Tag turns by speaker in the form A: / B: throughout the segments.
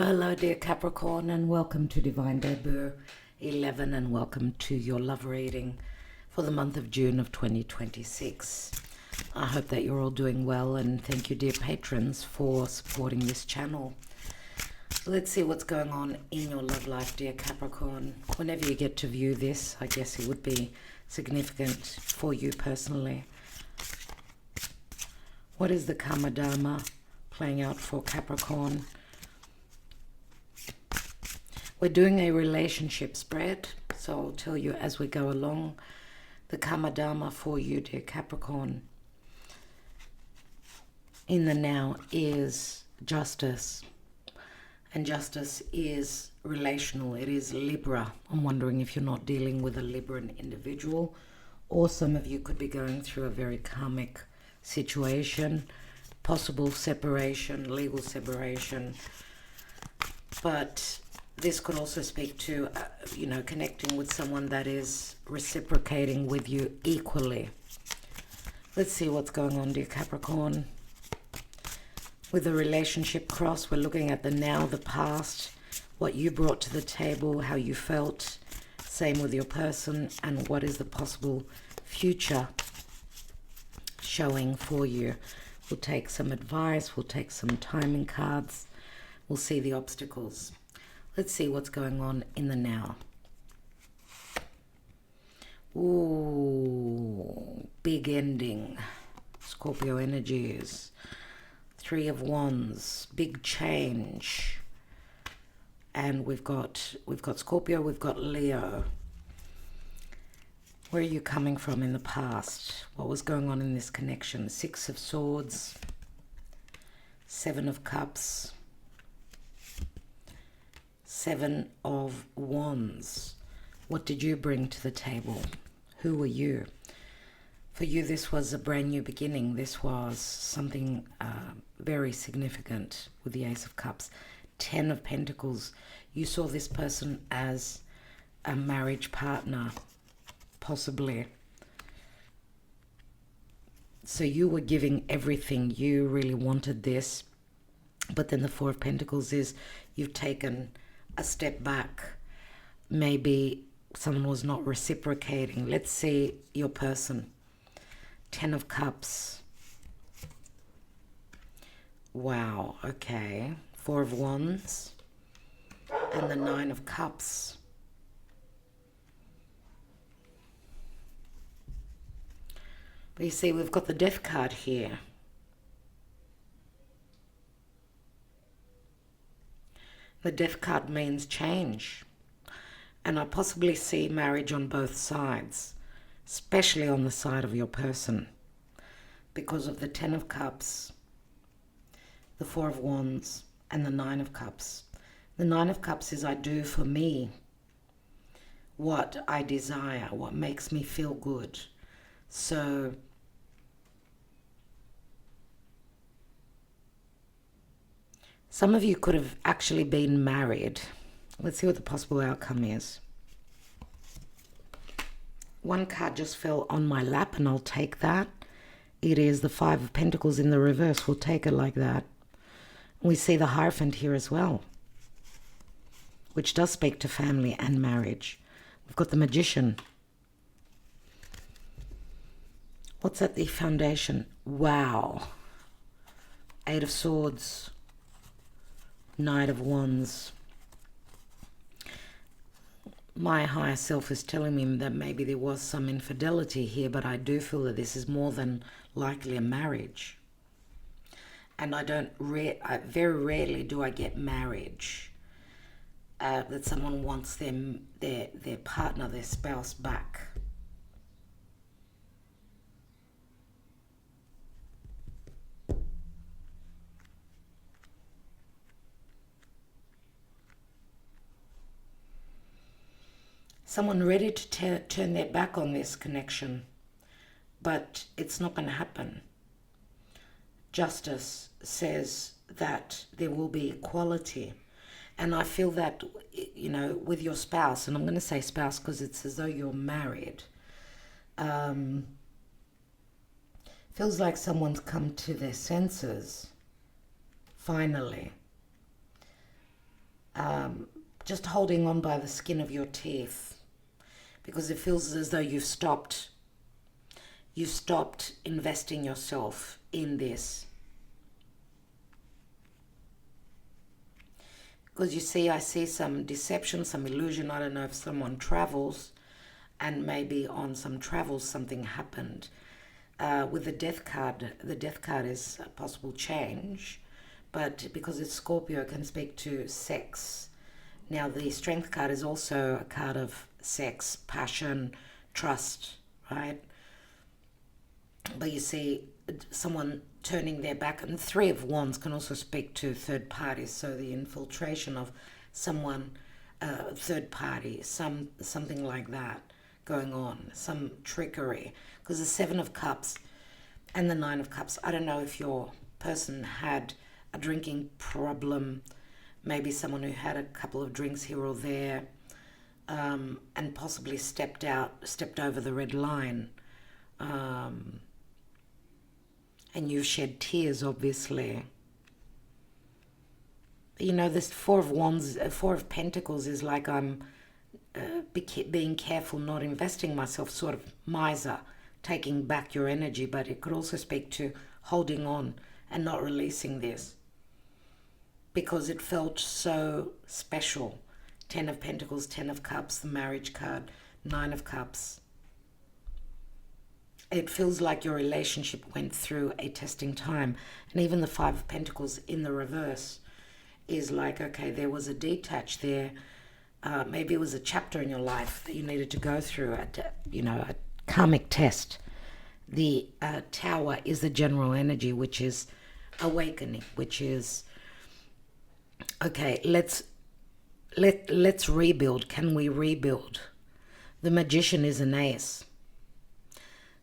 A: Hello, dear Capricorn, and welcome to Divine Debut 11, and welcome to your love reading for the month of June of 2026. I hope that you're all doing well, and thank you, dear patrons, for supporting this channel. Let's see what's going on in your love life, dear Capricorn. Whenever you get to view this, I guess it would be significant for you personally. What is the Karma Dharma playing out for Capricorn? We're doing a relationship spread, so I'll tell you as we go along. The Karma Dharma for you, dear Capricorn, in the now is justice. And justice is relational. It is Libra. I'm wondering if you're not dealing with a Libran individual, or some of you could be going through a very karmic situation, possible separation, legal separation. But this could also speak to, connecting with someone that is reciprocating with you equally. Let's see what's going on, dear Capricorn. With the relationship cross, we're looking at the now, the past, what you brought to the table, how you felt. Same with your person, and what is the possible future showing for you. We'll take some advice, we'll take some timing cards, we'll see the obstacles. Let's see what's going on in the now. Ooh, big ending. Scorpio energies. Three of Wands, big change. And we've got Scorpio, we've got Leo. Where are you coming from in the past? What was going on in this connection? Six of Swords, Seven of Cups, Seven of Wands. What did you bring to the table? Who were you? For you, this was a brand new beginning. This was something very significant with the Ace of Cups. 10 of Pentacles. You saw this person as a marriage partner, possibly. So you were giving everything. You really wanted this. But then the Four of Pentacles is you've taken a step back. Maybe someone was not reciprocating. Let's see your person. 10 of Cups. Wow, okay. Four of Wands. And the Nine of Cups. But you see, we've got the Death card here. The Death card means change. And I possibly see marriage on both sides, especially on the side of your person, because of the 10 of Cups, the Four of Wands, and the Nine of Cups. The Nine of Cups is I do for me what I desire, what makes me feel good. So some of you could have actually been married. Let's see what the possible outcome is. One card just fell on my lap, and I'll take that. It is the Five of Pentacles in the reverse. We'll take it like that. We see the Hierophant here as well, which does speak to family and marriage. We've got the Magician. What's at the foundation? Wow. Eight of Swords. Knight of Wands. My higher self is telling me that maybe there was some infidelity here, but I do feel that this is more than likely a marriage. And I very rarely do I get marriage that someone wants their partner, their spouse back. Someone ready to turn their back on this connection, but it's not going to happen. Justice says that there will be equality. And I feel that, with your spouse, and I'm going to say spouse because it's as though you're married, feels like someone's come to their senses, finally. just holding on by the skin of your teeth, because it feels as though you've stopped investing yourself in this. Because you see, I see some deception, some illusion. I don't know if someone travels and maybe on some travels something happened. With the death card is a possible change, but because it's Scorpio, it can speak to sex. Now, the strength card is also a card of sex, passion, trust, right? But you see, someone turning their back, and the Three of Wands can also speak to third parties, so the infiltration of someone, third party, something like that going on, some trickery. Because the Seven of Cups and the Nine of Cups, I don't know if your person had a drinking problem, maybe someone who had a couple of drinks here or there, and possibly stepped over the red line. And you've shed tears, obviously. You know, this Four of Wands, Four of Pentacles is like I'm being careful, not investing myself, sort of miser, taking back your energy. But it could also speak to holding on and not releasing this, because it felt so special. 10 of Pentacles, 10 of Cups, the marriage card, 9 of Cups. It feels like your relationship went through a testing time. And even the Five of Pentacles in the reverse is like, okay, there was a detach there. Maybe it was a chapter in your life that you needed to go through, a karmic test. The Tower is the general energy, which is awakening, which is, okay, let's rebuild. Can we rebuild? The Magician is an ace.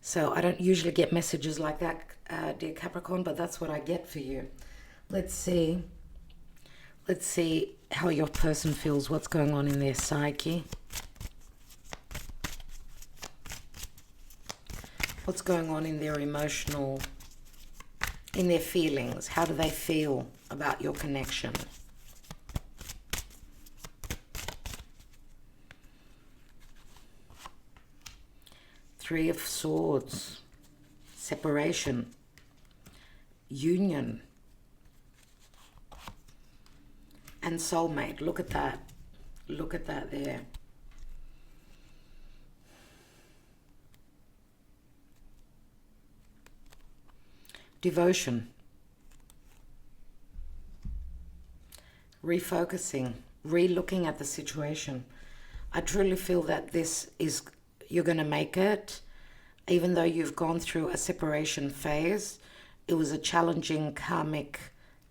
A: So I don't usually get messages like that, dear Capricorn, but that's what I get for you. Let's see how your person feels, what's going on in their psyche. What's going on in their emotional, in their feelings. How do they feel about your connection? Three of Swords, separation, union, and soulmate. Look at that. Look at that there. Devotion, refocusing, re-looking at the situation. I truly feel that this is, you're going to make it. Even though you've gone through a separation phase, it was a challenging karmic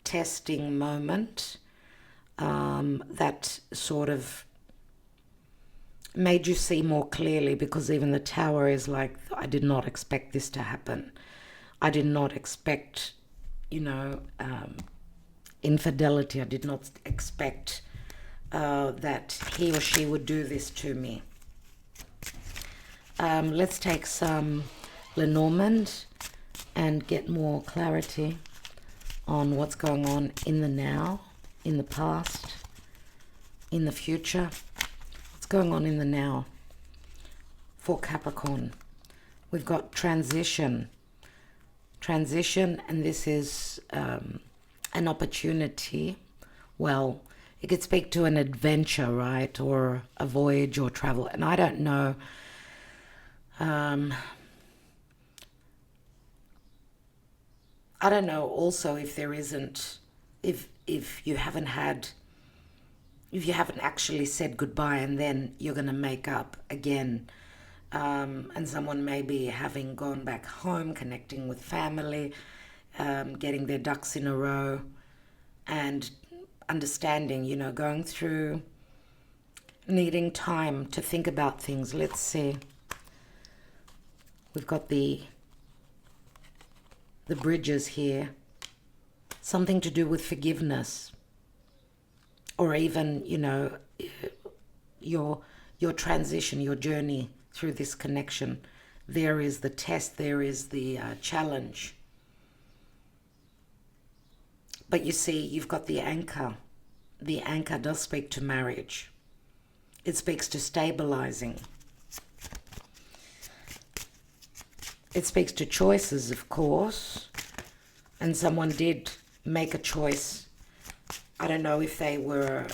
A: testing moment that sort of made you see more clearly, because even the Tower is like, I did not expect this to happen. I did not expect, infidelity. I did not expect that he or she would do this to me. Let's take some Lenormand and get more clarity on what's going on in the now, in the past, in the future. What's going on in the now for Capricorn? We've got transition, and this is an opportunity. Well, it could speak to an adventure, right, or a voyage or travel, and I don't know. I don't know also if there isn't, if you haven't actually said goodbye and then you're going to make up again, and someone may be having gone back home, connecting with family, getting their ducks in a row and understanding, going through, needing time to think about things. Let's see. We've got the bridges here. Something to do with forgiveness. Or even, your transition, your journey through this connection. There is the test, there is the challenge. But you see, you've got the anchor. the anchor does speak to marriage. It speaks to stabilizing. It speaks to choices, of course. And someone did make a choice. I don't know if they were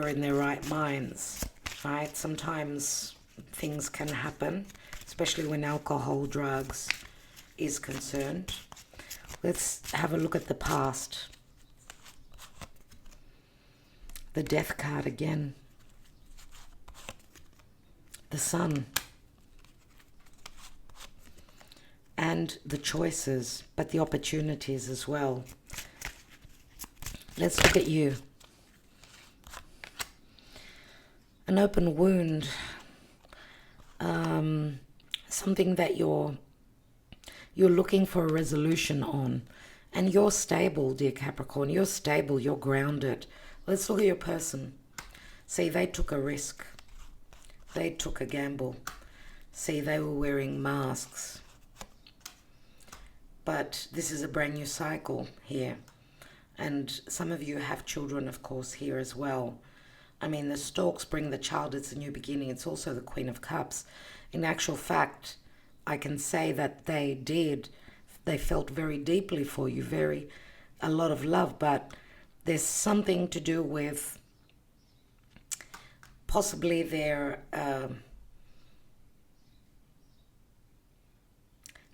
A: in their right minds, right? Sometimes things can happen, especially when alcohol, drugs is concerned. Let's have a look at the past. The Death card again. The Sun. And the choices, but the opportunities as well. Let's look at you. An open wound. Something that you're looking for a resolution on. And you're stable, dear Capricorn. You're stable. You're grounded. Let's look at your person. See, they took a risk. They took a gamble. See, they were wearing masks. But this is a brand new cycle here. And some of you have children, of course, here as well. I mean, the storks bring the child. It's a new beginning. It's also the Queen of Cups. In actual fact, I can say that they felt very deeply for you, a lot of love, but there's something to do with possibly their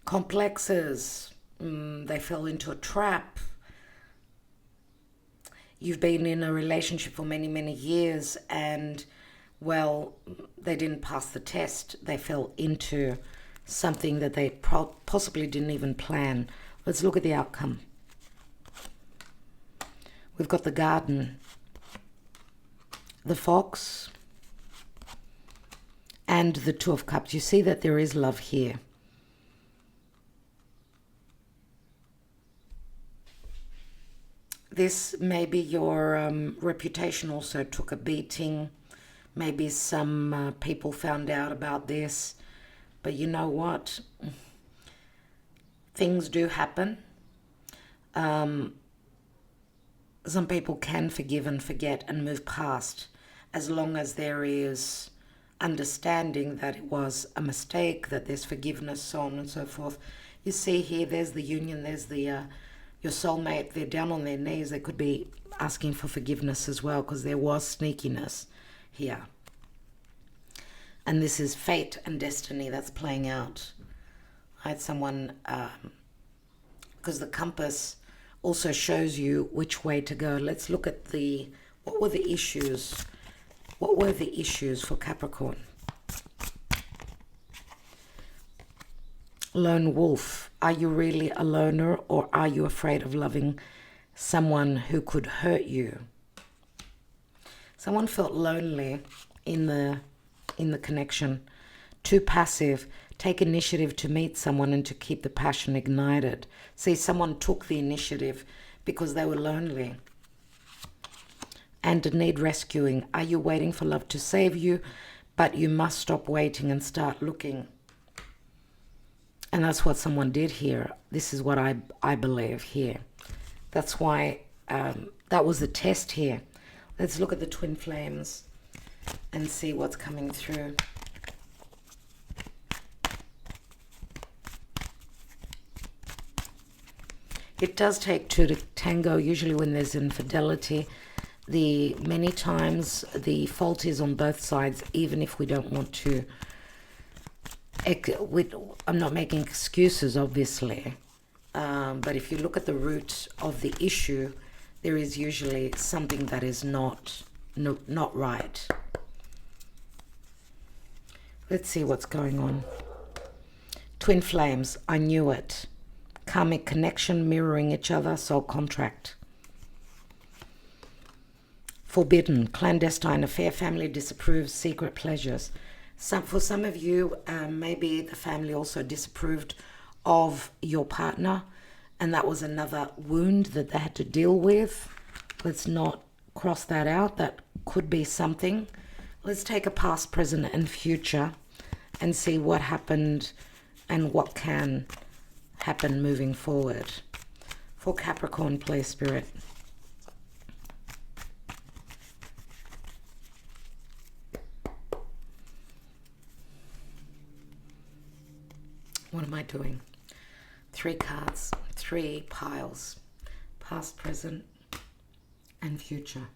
A: complexes. They fell into a trap. You've been in a relationship for many, many years and, well, they didn't pass the test. They fell into something that they possibly didn't even plan. Let's look at the outcome. We've got the Garden, the Fox, and the Two of Cups. You see that there is love here. This maybe your reputation also took a beating. Maybe some people found out about this. But you know what? Things do happen. Some people can forgive and forget and move past as long as there is understanding that it was a mistake, that there's forgiveness, so on and so forth. You see here, there's the union, there's the your soulmate. They're down on their knees. They could be asking for forgiveness as well because there was sneakiness here. And this is fate and destiny that's playing out. I had someone, because the compass also shows you which way to go. Let's look at what were the issues? What were the issues for Capricorn? Lone wolf. Are you really a loner, or are you afraid of loving someone who could hurt you? Someone felt lonely in the connection. Too passive. Take initiative to meet someone and to keep the passion ignited. See, someone took the initiative because they were lonely and need rescuing. Are you waiting for love to save you? But you must stop waiting and start looking. And that's what someone did here. This is what I believe here. That's why that was the test here. Let's look at the twin flames and see what's coming through. It does take two to tango, usually when there's infidelity. Many times the fault is on both sides, even if we don't want to. I'm not making excuses, obviously. But if you look at the root of the issue, there is usually something that is not right. Let's see what's going on. Twin flames, I knew it. Karmic connection, mirroring each other, soul contract. Forbidden, clandestine affair, family disapproves, secret pleasures. For some of you, maybe the family also disapproved of your partner, and that was another wound that they had to deal with. Let's not cross that out. That could be something. Let's take a past, present, and future and see what happened and what can happen moving forward. For Capricorn, please, Spirit. What am I doing? 3 cards, 3 piles. Past, present, and future.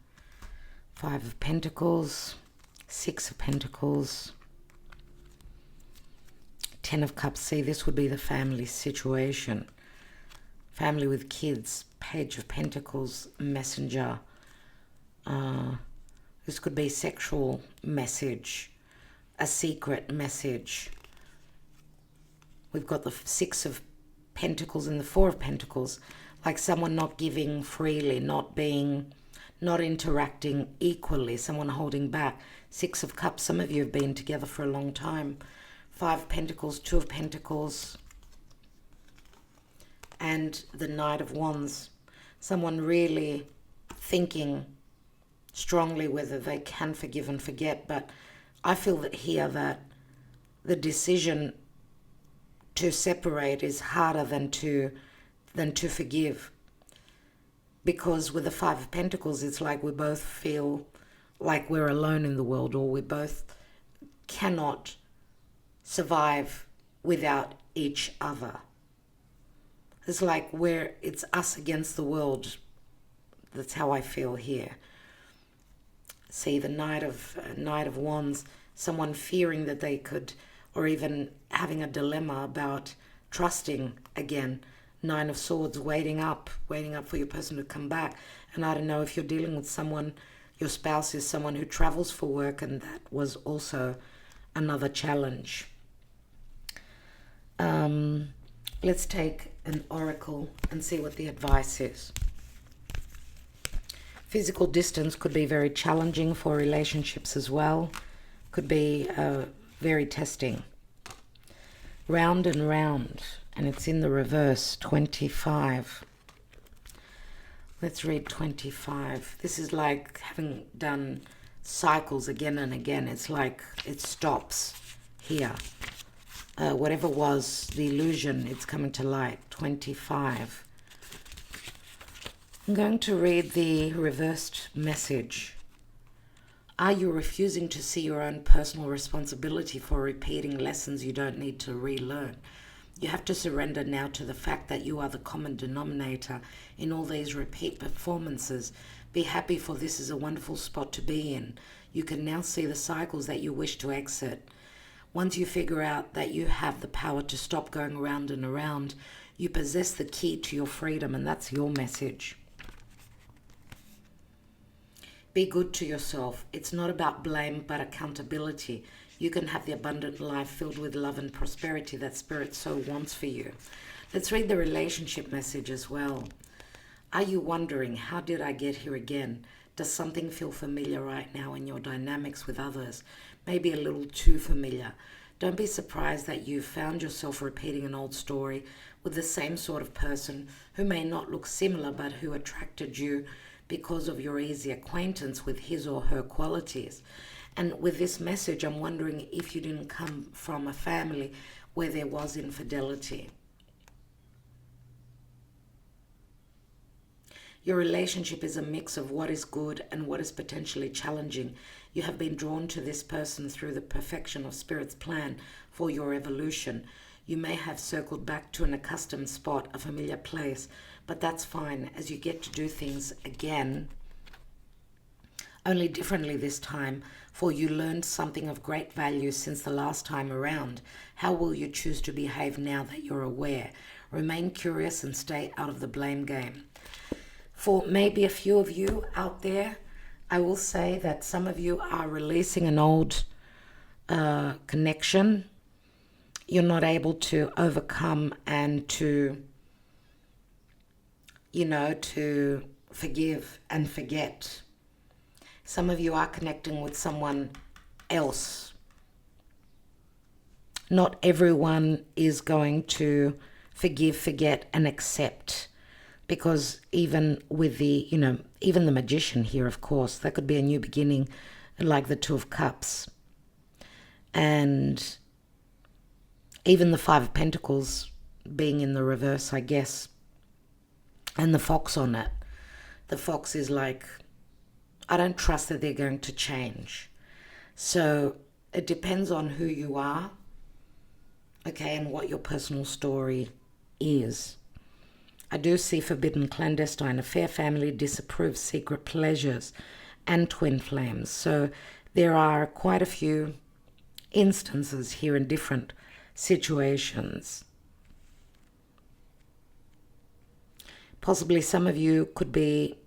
A: 5 of Pentacles, 6 of Pentacles, 10 of Cups. See, this would be the family situation. Family with kids. Page of Pentacles, Messenger. This could be sexual message, a secret message. We've got the 6 of Pentacles and the 4 of Pentacles, like someone not giving freely, not interacting equally, someone holding back. 6 of Cups, some of you have been together for a long time. 5 of Pentacles, 2 of Pentacles, and the Knight of Wands. Someone really thinking strongly whether they can forgive and forget, but I feel that here that the decision to separate is harder than to forgive. Because with the 5 of Pentacles, it's like we both feel like we're alone in the world, or we both cannot survive without each other. It's like it's us against the world. That's how I feel here. See, the Knight of Wands, someone fearing that they could, or even having a dilemma about trusting again. 9 of Swords, waiting up for your person to come back. And I don't know if you're dealing with someone, your spouse is someone who travels for work, and that was also another challenge. Let's take an oracle and see what the advice is. Physical distance could be very challenging for relationships as well. Could be very testing. Round and round, and it's in the reverse. 25. Let's read 25. This is like having done cycles again and again. It's like it stops here. Whatever was the illusion, it's coming to light. 25. I'm going to read the reversed message. Are you refusing to see your own personal responsibility for repeating lessons you don't need to relearn? You have to surrender now to the fact that you are the common denominator in all these repeat performances. Be happy, for this is a wonderful spot to be in. You can now see the cycles that you wish to exit. Once you figure out that you have the power to stop going around and around, you possess the key to your freedom, and that's your message. Be good to yourself. It's not about blame, but accountability. You can have the abundant life filled with love and prosperity that Spirit so wants for you. Let's read the relationship message as well. Are you wondering, how did I get here again? Does something feel familiar right now in your dynamics with others? Maybe a little too familiar. Don't be surprised that you found yourself repeating an old story with the same sort of person who may not look similar, but who attracted you because of your easy acquaintance with his or her qualities. And with this message, I'm wondering if you didn't come from a family where there was infidelity. Your relationship is a mix of what is good and what is potentially challenging. You have been drawn to this person through the perfection of Spirit's plan for your evolution. You may have circled back to an accustomed spot, a familiar place, but that's fine, as you get to do things again, only differently this time, for you learned something of great value since the last time around. How will you choose to behave now that you're aware? Remain curious and stay out of the blame game. For maybe a few of you out there, I will say that some of you are releasing an old connection. You're not able to overcome and to forgive and forget. Some of you are connecting with someone else. Not everyone is going to forgive, forget, and accept. Because even with even the Magician here, of course, that could be a new beginning, like the 2 of Cups. And even the 5 of Pentacles, being in the reverse, I guess. And the fox on it. The fox is like, I don't trust that they're going to change. So it depends on who you are, okay, and what your personal story is. I do see forbidden, clandestine, affair, family, disapproved, secret pleasures, and twin flames. So there are quite a few instances here in different situations. Possibly some of you could be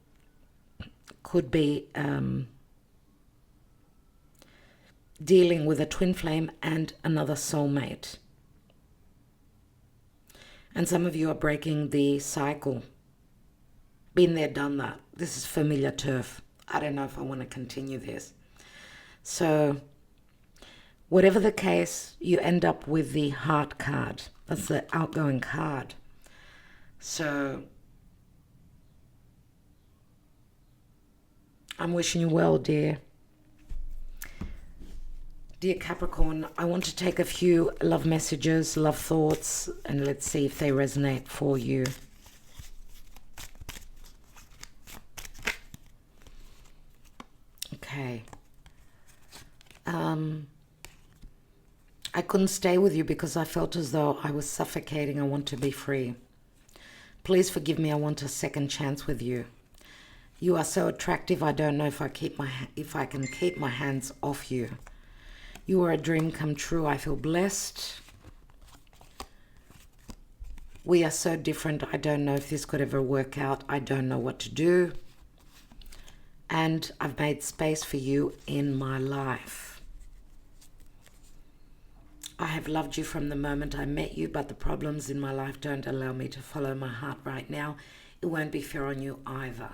A: dealing with a twin flame and another soulmate. And some of you are breaking the cycle. Been there, done that. This is familiar turf. I don't know if I want to continue this. So, whatever the case, you end up with the heart card. That's the outgoing card. So, I'm wishing you well, dear. Dear Capricorn, I want to take a few love messages, love thoughts, and let's see if they resonate for you. Okay. I couldn't stay with you because I felt as though I was suffocating. I want to be free. Please forgive me. I want a second chance with you. You are so attractive. I don't know if I can keep my hands off you. You are a dream come true. I feel blessed. We are so different. I don't know if this could ever work out. I don't know what to do. And I've made space for you in my life. I have loved you from the moment I met you, but the problems in my life don't allow me to follow my heart right now. It won't be fair on you either.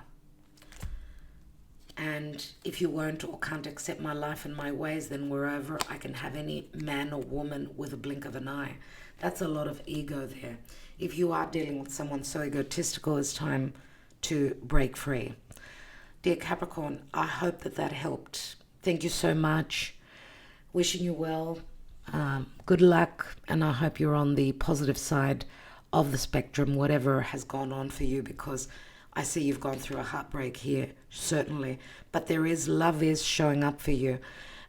A: And if you won't or can't accept my life and my ways, then we're over. I can have any man or woman with a blink of an eye. That's a lot of ego there. If you are dealing with someone so egotistical, it's time to break free. Dear Capricorn, I hope that helped. Thank you so much. Wishing you well. Good luck. And I hope you're on the positive side of the spectrum, whatever has gone on for you, because I see you've gone through a heartbreak here, certainly. But love is showing up for you.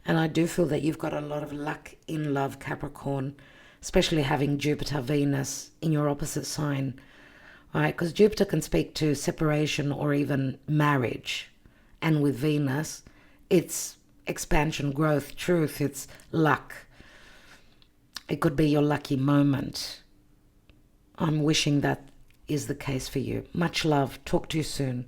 A: And I do feel that you've got a lot of luck in love, Capricorn, especially having Jupiter, Venus in your opposite sign. Right? Because Jupiter can speak to separation or even marriage. And with Venus, it's expansion, growth, truth, it's luck. It could be your lucky moment. I'm wishing that is the case for you. Much love. Talk to you soon.